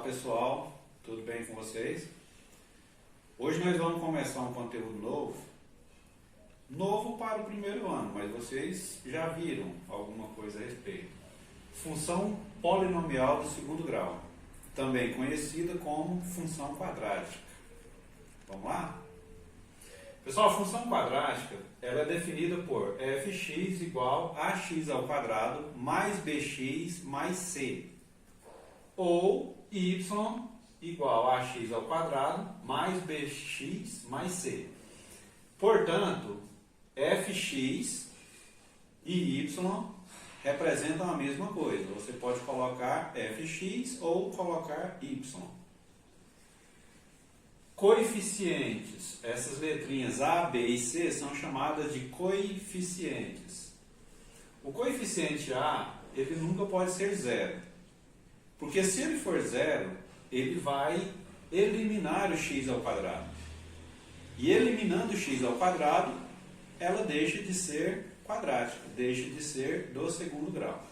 pessoal, tudo bem com vocês? Hoje nós vamos começar um conteúdo novo para o primeiro ano, mas vocês já viram alguma coisa a respeito. Função polinomial do segundo grau, também conhecida como função quadrática. Vamos lá? Pessoal, a função quadrática ela é definida por fx igual a x ao quadrado mais bx mais c, ou y igual a x ao quadrado mais bx mais c. Portanto, fx e y representam a mesma coisa. Você pode colocar fx ou colocar y. Coeficientes, essas letrinhas A, B e C são chamadas de coeficientes. O coeficiente A, ele nunca pode ser zero. Porque se ele for zero, ele vai eliminar o x ao quadrado. E eliminando o x ao quadrado, ela deixa de ser quadrática, deixa de ser do segundo grau.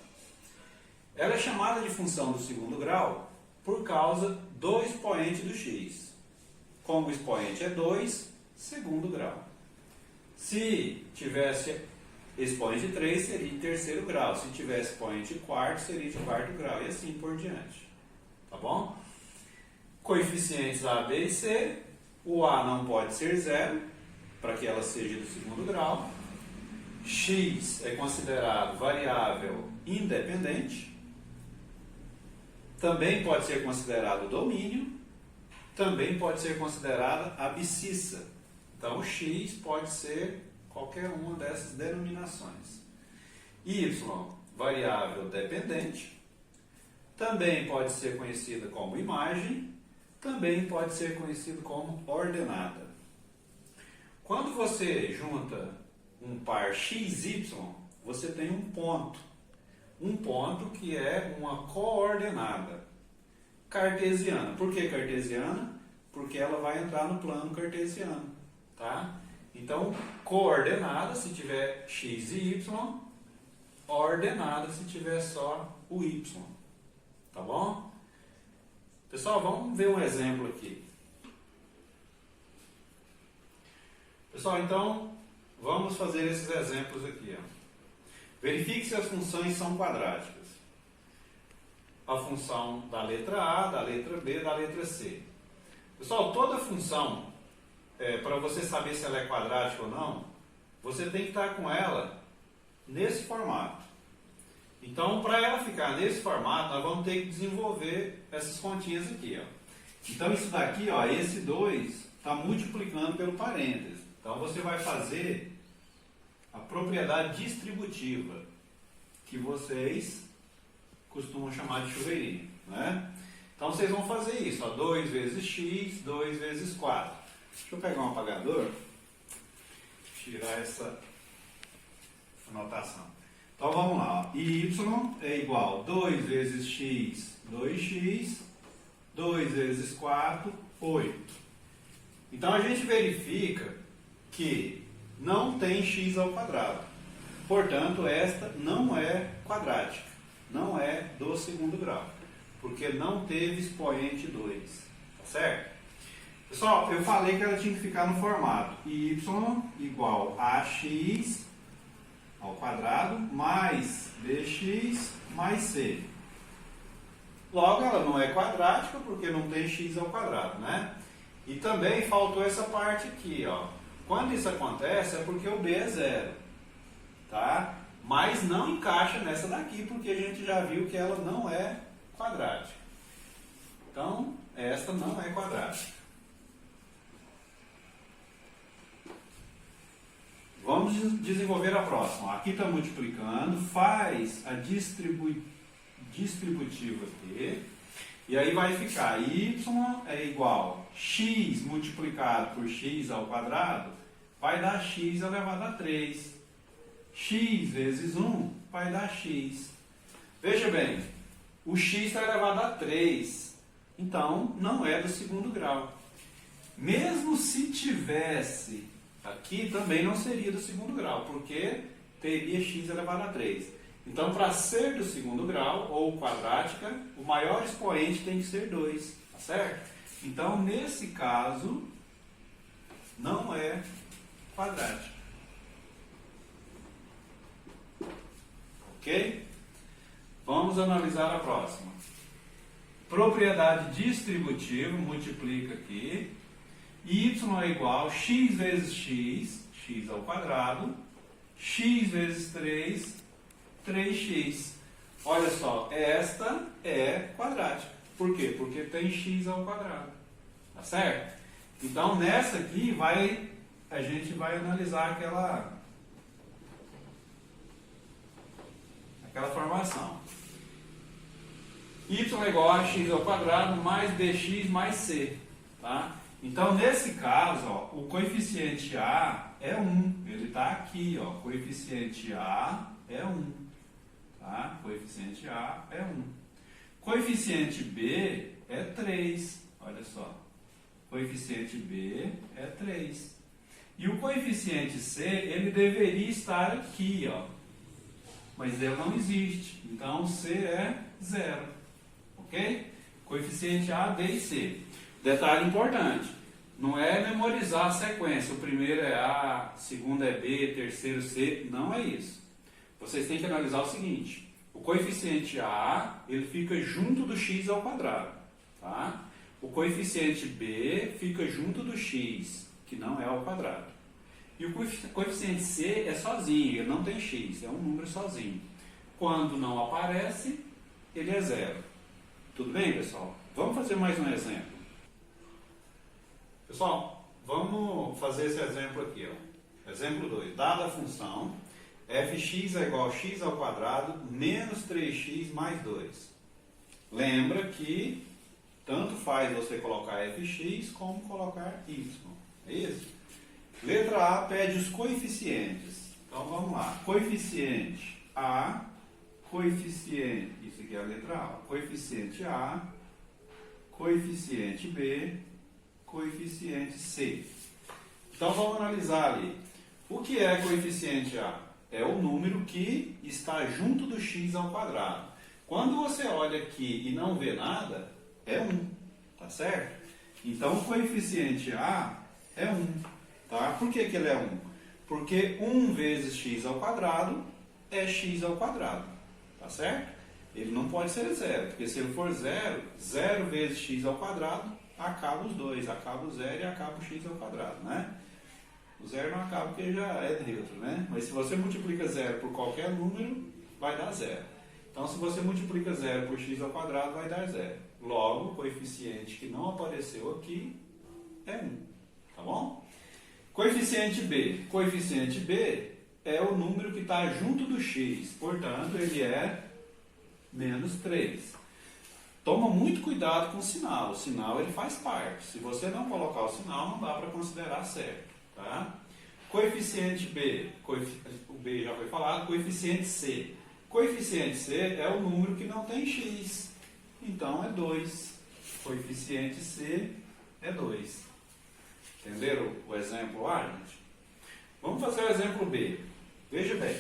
Ela é chamada de função do segundo grau por causa do expoente do x. Como o expoente é 2, segundo grau. Se tivesse expoente 3, seria de terceiro grau. Se tivesse expoente quarto, seria de quarto grau. E assim por diante. Tá bom? Coeficientes A, B e C. O A não pode ser zero, para que ela seja do segundo grau. X é considerado variável independente. Também pode ser considerado domínio. Também pode ser considerada abscissa. Então, x pode ser qualquer uma dessas denominações. Y, variável dependente. Também pode ser conhecida como imagem. Também pode ser conhecido como ordenada. Quando você junta um par x, y, você tem um ponto. Um ponto que é uma coordenada cartesiana. Por que cartesiana? Porque ela vai entrar no plano cartesiano, tá? Então, coordenada se tiver x e y, ordenada se tiver só o y, tá bom? Pessoal, vamos ver um exemplo aqui. Pessoal, então, vamos fazer esses exemplos aqui, ó. Verifique se as funções são quadráticas. A função da letra A, da letra B, da letra C. Pessoal, toda função, para você saber se ela é quadrática ou não, você tem que estar com ela nesse formato. Então, para ela ficar nesse formato, nós vamos ter que desenvolver essas continhas aqui, ó. Então, isso daqui, ó, esse 2 está multiplicando pelo parênteses. Então, você vai fazer a propriedade distributiva, que vocês costumam chamar de chuveirinho, né? Então vocês vão fazer isso, ó, 2 vezes x, 2 vezes 4. Deixa eu pegar um apagador, tirar essa anotação. Então vamos lá, ó. Y é igual a 2 vezes x, 2x, 2 vezes 4, 8. Então a gente verifica que não tem x ao quadrado. Portanto, esta não é quadrática. Não é do segundo grau, porque não teve expoente 2, tá certo? Pessoal, eu falei que ela tinha que ficar no formato y igual a x ao quadrado mais bx mais c. Logo, ela não é quadrática porque não tem x ao quadrado, né? E também faltou essa parte aqui, ó. Quando isso acontece é porque o b é zero, tá? Mas não encaixa nessa daqui, porque a gente já viu que ela não é quadrática. Então, esta não é quadrática. Vamos desenvolver a próxima. Aqui está multiplicando, faz a distributiva aqui, e aí vai ficar y é igual a x multiplicado por x ao quadrado, vai dar x elevado a 3. X vezes 1 vai dar x. Veja bem, o x está elevado a 3. Então, não é do segundo grau. Mesmo se tivesse aqui, também não seria do segundo grau, porque teria x elevado a 3. Então, para ser do segundo grau, ou quadrática, o maior expoente tem que ser 2, tá certo? Então, nesse caso, não é quadrática. Ok? Vamos analisar a próxima. Propriedade distributiva, multiplica aqui. Y é igual a x vezes x ao quadrado, x vezes 3, 3x. Olha só, esta é quadrática. Por quê? Porque tem x ao quadrado. Tá certo? Então, nessa aqui, a gente vai analisar aquela formação. Y é igual a x ao quadrado mais bx mais c. Tá? Então, nesse caso, ó, o coeficiente A é 1. Ele está aqui, ó. Coeficiente A é 1. Tá? Coeficiente A é 1. Coeficiente B é 3. Olha só. Coeficiente B é 3. E o coeficiente C, ele deveria estar aqui, ó. Mas ele não existe. Então, C é 0. Ok? Coeficiente A, B e C. Detalhe importante, não é memorizar a sequência, o primeiro é A, o segundo é B, terceiro C, não é isso. Vocês têm que analisar o seguinte, o coeficiente A, ele fica junto do x ao quadrado, tá? O coeficiente B fica junto do x, que não é ao quadrado. E o coeficiente C é sozinho, ele não tem x, é um número sozinho. Quando não aparece, ele é 0. Tudo bem, pessoal? Vamos fazer mais um exemplo. Pessoal, vamos fazer esse exemplo aqui, ó. Exemplo 2. Dada a função, fx é igual a x ao quadrado menos 3x mais 2. Lembra que tanto faz você colocar fx como colocar y. É isso? Letra A pede os coeficientes. Então vamos lá. Coeficiente A, coeficiente, isso aqui é a letra A. Coeficiente A, coeficiente B, coeficiente C. Então vamos analisar ali. O que é coeficiente A? É o número que está junto do x ao quadrado. Quando você olha aqui e não vê nada, é 1, tá certo? Então o coeficiente A é 1, tá? Por que ele é 1? Porque 1 vezes x ao quadrado é x ao quadrado, tá certo? Ele não pode ser 0, porque se ele for 0, 0 vezes x ao quadrado, acaba os dois, acaba o 0 e acaba o x ao quadrado, né? O 0 não acaba porque já é neutro, né? Mas se você multiplica 0 por qualquer número, vai dar 0. Então, se você multiplica 0 por x ao quadrado, vai dar 0. Logo, o coeficiente que não apareceu aqui é 1, tá bom? Coeficiente B. Coeficiente B é o número que está junto do x, portanto, ele é menos 3. Toma muito cuidado com o sinal ele faz parte. Se você não colocar o sinal, não dá para considerar certo, tá? Coeficiente B, o B já foi falado, coeficiente C. Coeficiente C é o número que não tem x, então é 2. Coeficiente C é 2. Entenderam o exemplo A, gente? Vamos fazer o exemplo B. Veja bem,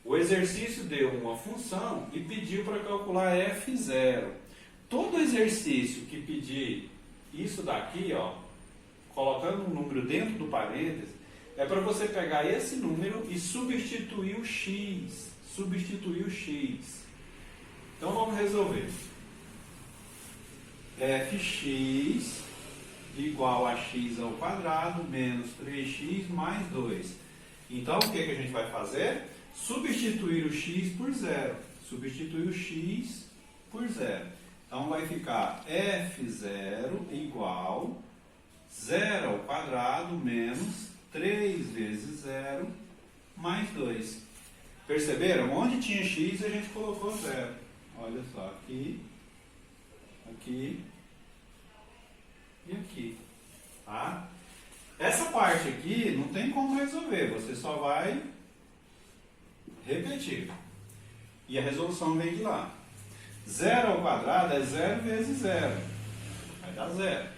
o exercício deu uma função e pediu para calcular f0. Todo exercício que pedir isso daqui, ó, colocando um número dentro do parênteses, é para você pegar esse número e substituir o x. Substituir o x. Então vamos resolver. Fx igual a x ao quadrado menos 3x mais 2. Então o que a gente vai fazer? Substituir o x por 0. Substituir o x por 0. Então vai ficar f0 igual 0 ao quadrado menos 3 vezes 0 mais 2. Perceberam? Onde tinha x a gente colocou 0. Olha só, aqui, aqui e aqui. Tá? Essa parte aqui não tem como resolver, você só vai repetir. E a resolução vem de lá. 0 ao quadrado é 0 vezes 0. Vai dar 0.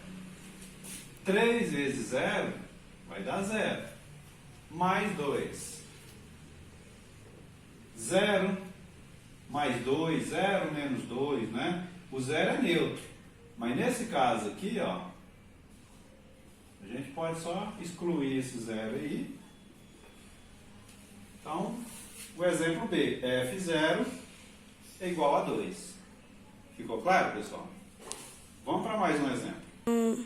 3 vezes 0 vai dar 0. Mais 2. 0 mais 2, 0 menos 2, né? O zero é neutro. Mas nesse caso aqui, ó, a gente pode só excluir esse zero aí. Então, o exemplo B, F0 é igual a 2. Ficou claro, pessoal? Vamos para mais um exemplo.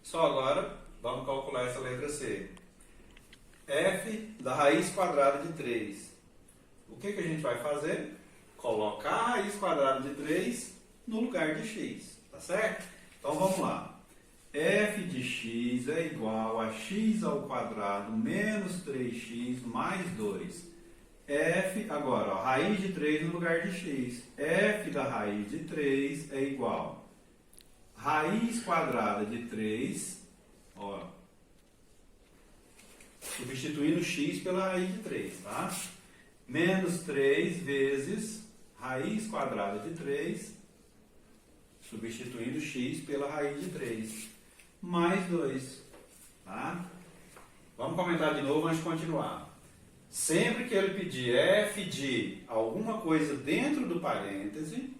Só agora, vamos calcular essa letra C. F da raiz quadrada de 3. O que a gente vai fazer? Colocar a raiz quadrada de 3 no lugar de x, tá certo? Então vamos lá. F de x é igual a x ao quadrado menos 3x mais 2. F, agora, ó, raiz de 3 no lugar de x. F da raiz de 3 é igual a raiz quadrada de 3, ó, substituindo x pela raiz de 3, tá? Menos 3 vezes raiz quadrada de 3, substituindo x pela raiz de 3, mais 2, tá? Vamos comentar de novo antes de continuar. Sempre que ele pedir f de alguma coisa dentro do parêntese,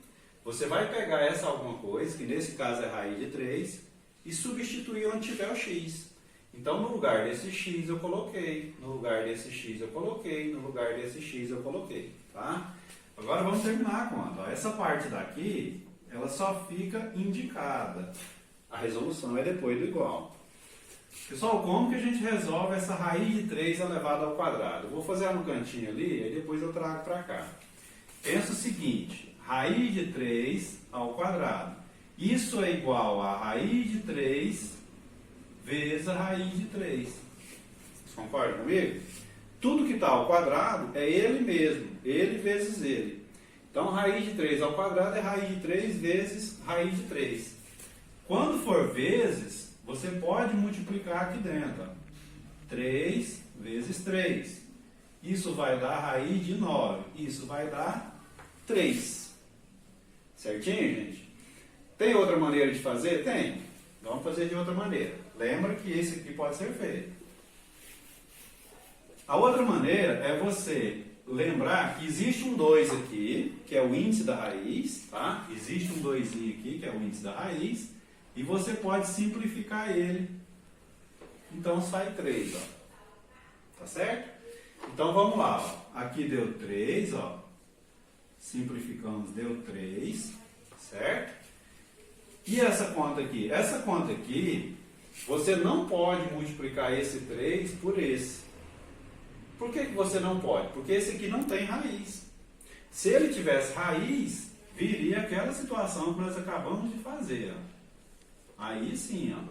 você vai pegar essa alguma coisa, que nesse caso é raiz de 3, e substituir onde tiver o x. Então, no lugar desse x eu coloquei, no lugar desse x eu coloquei, no lugar desse x eu coloquei, tá? Agora vamos terminar a conta. Ó, essa parte daqui, ela só fica indicada. A resolução é depois do igual. Pessoal, como que a gente resolve essa raiz de 3 elevada ao quadrado? Eu vou fazer ela no cantinho ali, aí depois eu trago para cá. Pensa o seguinte, raiz de 3 ao quadrado. Isso é igual a raiz de 3 vezes a raiz de 3. Vocês concordam comigo? Tudo que está ao quadrado é ele mesmo, ele vezes ele. Então, raiz de 3 ao quadrado é raiz de 3 vezes raiz de 3. Quando for vezes, você pode multiplicar aqui dentro. 3 vezes 3. Isso vai dar raiz de 9. Isso vai dar 3. Certinho, gente? Tem outra maneira de fazer? Tem. Vamos fazer de outra maneira. Lembra que esse aqui pode ser feito. A outra maneira é você lembrar que existe um 2 aqui, que é o índice da raiz, tá? Existe um 2 aqui, que é o índice da raiz, e você pode simplificar ele. Então sai 3, ó. Tá certo? Então vamos lá, ó. Aqui deu 3, ó. Simplificamos, deu 3, certo? E essa conta aqui? Essa conta aqui, você não pode multiplicar esse 3 por esse. Por que você não pode? Porque esse aqui não tem raiz. Se ele tivesse raiz, viria aquela situação que nós acabamos de fazer. Ó. Aí sim, ó.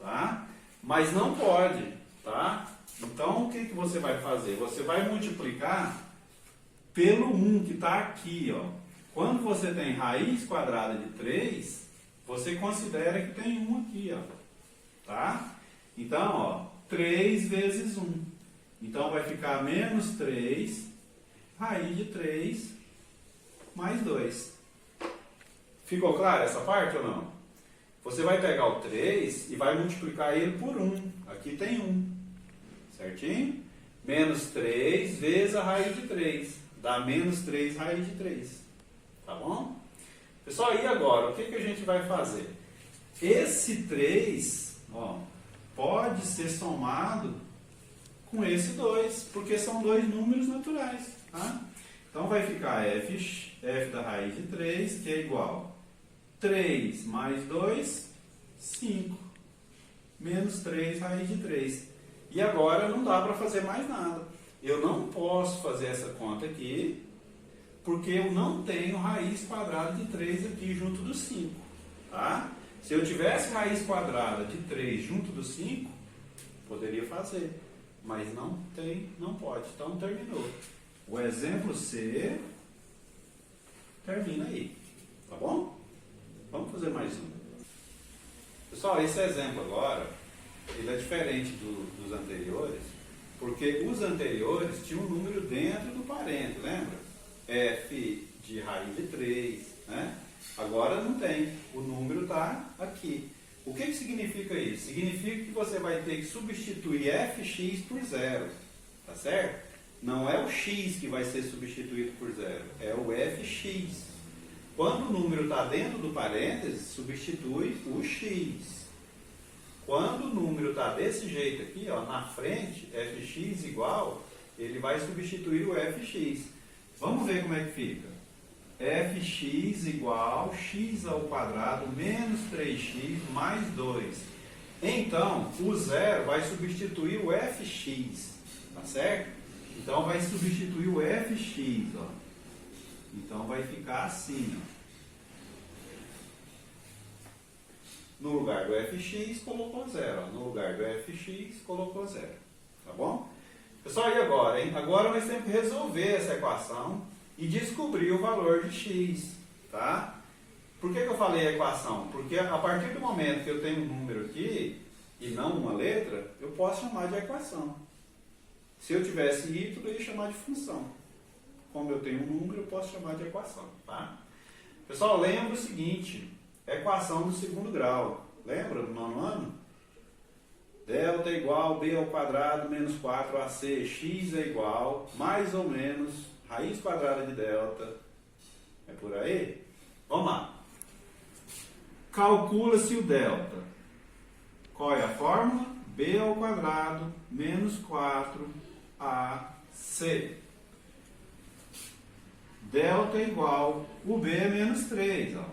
Tá? Mas não pode, tá? Então, o que você vai fazer? Você vai multiplicar pelo 1 que está aqui, ó. Quando você tem raiz quadrada de 3, você considera que tem 1 aqui, ó. Tá? Então, ó, 3 vezes 1. Então, vai ficar menos 3, raiz de 3, mais 2. Ficou claro essa parte ou não? Você vai pegar o 3 e vai multiplicar ele por 1. Aqui tem 1. Certinho? Menos 3 vezes a raiz de 3. Dá menos 3 raiz de 3. Tá bom? Pessoal, e agora? O que a gente vai fazer? Esse 3, ó, pode ser somado com esse 2, porque são dois números naturais. Tá? Então vai ficar f da raiz de 3, que é igual a 3 mais 2, 5. Menos 3 raiz de 3. E agora não dá para fazer mais nada. Eu não posso fazer essa conta aqui, porque eu não tenho raiz quadrada de 3 aqui junto do 5. Tá? Se eu tivesse raiz quadrada de 3 junto do 5, poderia fazer. Mas não tem, não pode. Então terminou. O exemplo C termina aí. Tá bom? Vamos fazer mais um. Pessoal, esse exemplo agora, ele é diferente dos anteriores, porque os anteriores tinham um número dentro do parênteses, lembra? F de raiz de 3, né? Agora não tem, o número está aqui. O que significa isso? Significa que você vai ter que substituir fx por 0, tá certo? não é o x que vai ser substituído por zero, é o fx. Quando o número está dentro do parênteses, substitui o x. Quando o número está desse jeito aqui, ó, na frente, fx igual, ele vai substituir o fx. Vamos ver como é que fica. Fx igual x ao quadrado menos 3x mais 2. Então, o zero vai substituir o fx, tá certo? Então, vai substituir o fx, ó. Então, vai ficar assim, ó. No lugar do fx, colocou zero, ó. No lugar do fx, colocou zero, tá bom? Pessoal, e agora, hein? Agora nós temos que resolver essa equação e descobrir o valor de x, tá? Por que eu falei a equação? Porque a partir do momento que eu tenho um número aqui e não uma letra, eu posso chamar de equação. Se eu tivesse y, eu ia chamar de função. Como eu tenho um número, eu posso chamar de equação, tá? Pessoal, lembra o seguinte, equação do segundo grau. Lembra do nono ano? Delta é igual b ao quadrado menos 4ac. X é igual, mais ou menos, raiz quadrada de delta. É por aí? Vamos lá. Calcula-se o delta. Qual é a fórmula? B ao quadrado menos 4ac. Delta é igual, o b é menos 3, ó.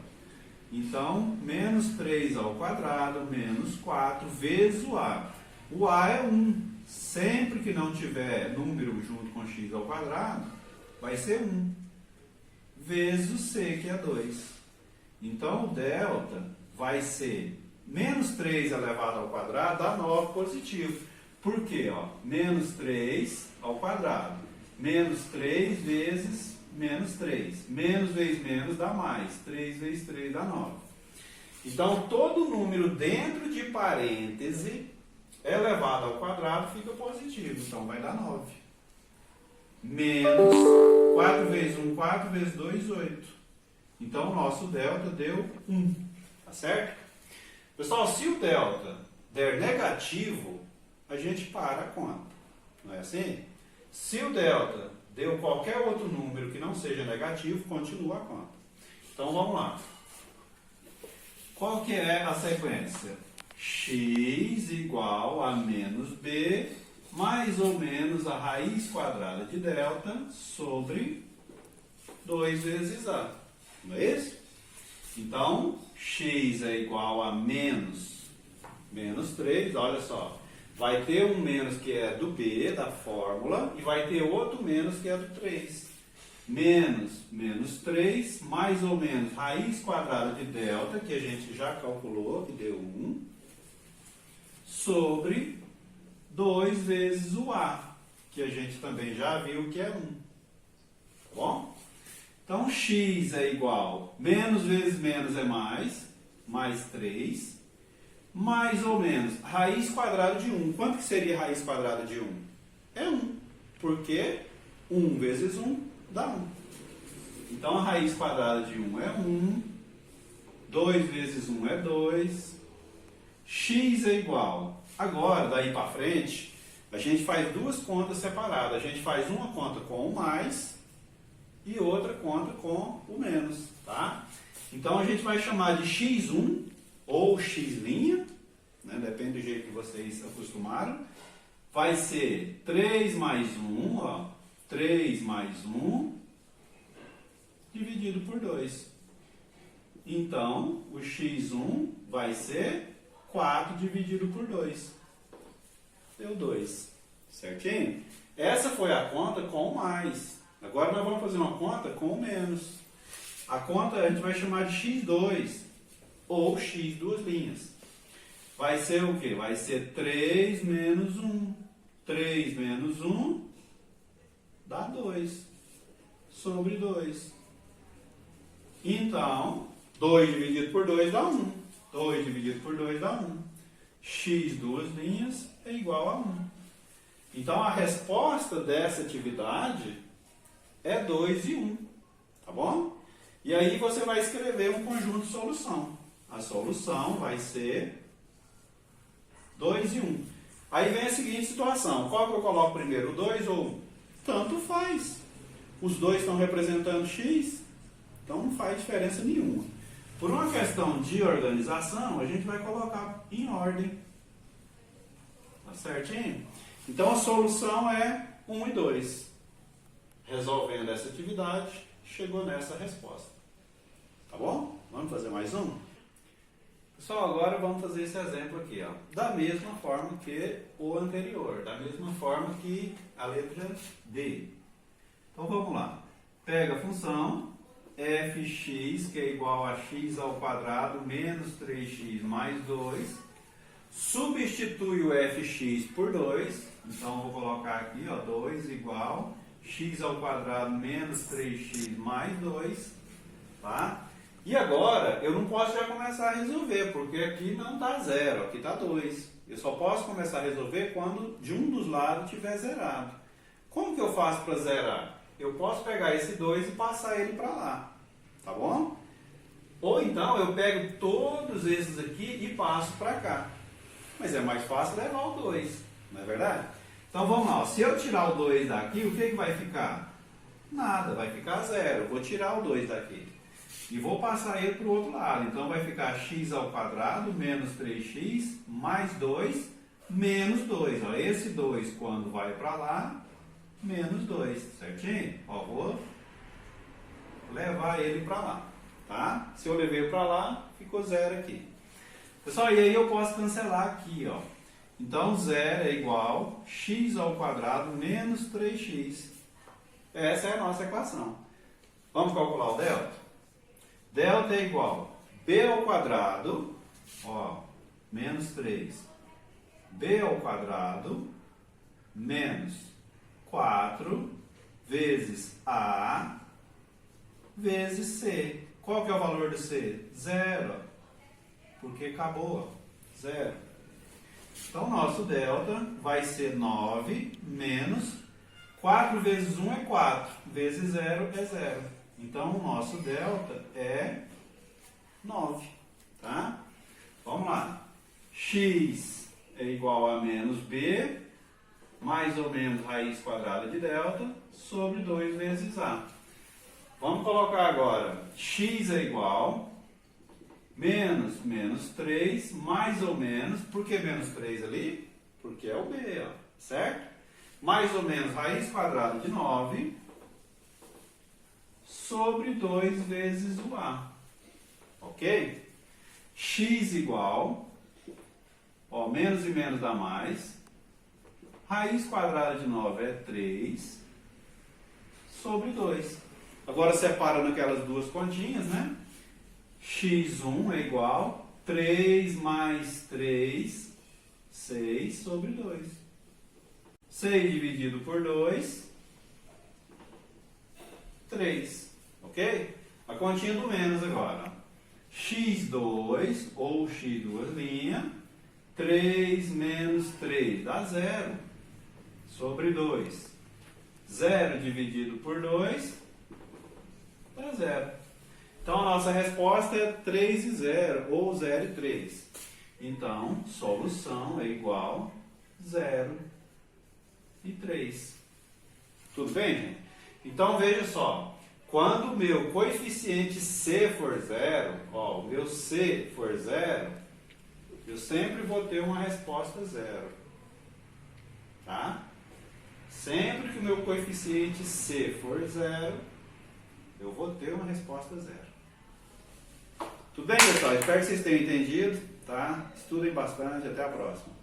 Então, menos 3 ao quadrado menos 4 vezes o a. O a é 1. Sempre que não tiver número junto com x ao quadrado, vai ser 1. Vezes o c, que é 2. Então, o delta vai ser menos 3 elevado ao quadrado dá 9 positivo. Por quê? Ó, menos 3 ao quadrado. Menos 3 vezes menos 3. Menos vezes menos dá mais. 3 vezes 3 dá 9. Então, todo número dentro de parêntese elevado ao quadrado fica positivo. Então, vai dar 9. Menos 4 vezes 1, 4 vezes 2, 8. Então, o nosso delta deu 1. Tá certo? Pessoal, se o delta der negativo, a gente para a conta. Não é assim? Se o delta deu qualquer outro número que não seja negativo, continua a conta. Então, vamos lá. Qual que é a sequência? X igual a menos b, mais ou menos a raiz quadrada de delta sobre 2 vezes a. Não é isso? Então, x é igual a menos 3, olha só. Vai ter um menos que é do b, da fórmula, e vai ter outro menos que é do 3. Menos 3, mais ou menos raiz quadrada de delta, que a gente já calculou, que deu 1, sobre 2 vezes o a, que a gente também já viu que é 1. Tá bom? Então, x é igual, menos vezes menos é mais 3, mais ou menos, raiz quadrada de 1. Quanto que seria raiz quadrada de 1? É 1, porque 1 vezes 1 dá 1. Então, a raiz quadrada de 1 é 1, 2 vezes 1 é 2, x é igual. Agora, daí para frente, a gente faz duas contas separadas. A gente faz uma conta com o mais e outra conta com o menos, tá? Então, a gente vai chamar de x1 ou x', né? Depende do jeito que vocês acostumaram. Vai ser 3 mais 1, ó, 3 mais 1, dividido por 2. Então, o x1 vai ser 4 dividido por 2. Deu 2. Certinho? Essa foi a conta com o mais. Agora nós vamos fazer uma conta com o menos. A conta a gente vai chamar de x2 ou x duas linhas. Vai ser o quê? Vai ser 3 menos 1. 3 menos 1 dá 2. Sobre 2. Então, 2 dividido por 2 dá 1. 2 dividido por 2 dá 1. X duas linhas é igual a 1. Então, a resposta dessa atividade é 2 e 1. Tá bom? E aí você vai escrever um conjunto de solução. A solução vai ser 2 e 1. Aí vem a seguinte situação. Qual que eu coloco primeiro, o 2 ou 1? Tanto faz. Os dois estão representando x, então não faz diferença nenhuma. Por uma questão de organização, a gente vai colocar em ordem. Tá certinho? Então a solução é 1 e 2. Resolvendo essa atividade, chegou nessa resposta. Tá bom? Vamos fazer mais um? Pessoal, agora vamos fazer esse exemplo aqui, ó. Da mesma forma que o anterior, da mesma forma que a letra D. Então vamos lá. Pega a função fx, que é igual a x ao quadrado menos 3x mais 2. Substitui o fx por 2. Então vou colocar aqui, ó, 2 igual x ao quadrado menos 3x mais 2. Tá? E agora, eu não posso já começar a resolver, porque aqui não está 0, aqui está 2. Eu só posso começar a resolver quando de um dos lados estiver zerado. Como que eu faço para zerar? Eu posso pegar esse 2 e passar ele para lá, tá bom? Ou então eu pego todos esses aqui e passo para cá. Mas é mais fácil levar o 2, não é verdade? Então vamos lá, se eu tirar o 2 daqui, o que vai ficar? Nada, vai ficar 0. Eu vou tirar o 2 daqui. E vou passar ele para o outro lado. Então vai ficar x ao quadrado menos 3x mais 2 menos 2. Ó, esse 2 quando vai para lá, menos 2. Certinho? Ó, vou levar ele para lá. Tá? Se eu levei para lá, ficou 0 aqui. Pessoal, e aí eu posso cancelar aqui. Ó. Então 0 é igual a x ao quadrado menos 3x. Essa é a nossa equação. Vamos calcular o delta? Delta é igual a b ao quadrado, ó, menos 3, b ao quadrado, menos 4, vezes a, vezes c. Qual que é o valor do c? 0, porque acabou, ó, 0. Então, nosso delta vai ser 9 menos 4 vezes 1 é 4, vezes 0 é 0. Então, o nosso delta é 9, tá? Vamos lá. X é igual a menos b, mais ou menos raiz quadrada de delta, sobre 2 vezes a. Vamos colocar agora, x é igual menos 3, mais ou menos, por que menos 3 ali? Porque é o b, ó, certo? Mais ou menos raiz quadrada de 9, sobre 2 vezes o a. Ok? X igual, ó, menos e menos dá mais, raiz quadrada de 9 é 3, sobre 2. Agora separa naquelas duas continhas, né? x1 é igual a 3 mais 3, 6 sobre 2. 6 dividido por 2, 3. Ok? A continha do menos agora. x2, ou x2', 3 menos 3 dá 0, sobre 2. 0 dividido por 2 dá 0. Então, a nossa resposta é 3 e 0, ou 0 e 3. Então, solução é igual a 0 e 3. Tudo bem, gente? Então, veja só. Quando o meu coeficiente C for 0, ó, o meu C for 0, eu sempre vou ter uma resposta 0. Tá? Sempre que o meu coeficiente C for 0, eu vou ter uma resposta 0. Tudo bem, pessoal? Espero que vocês tenham entendido. Tá? Estudem bastante. Até a próxima.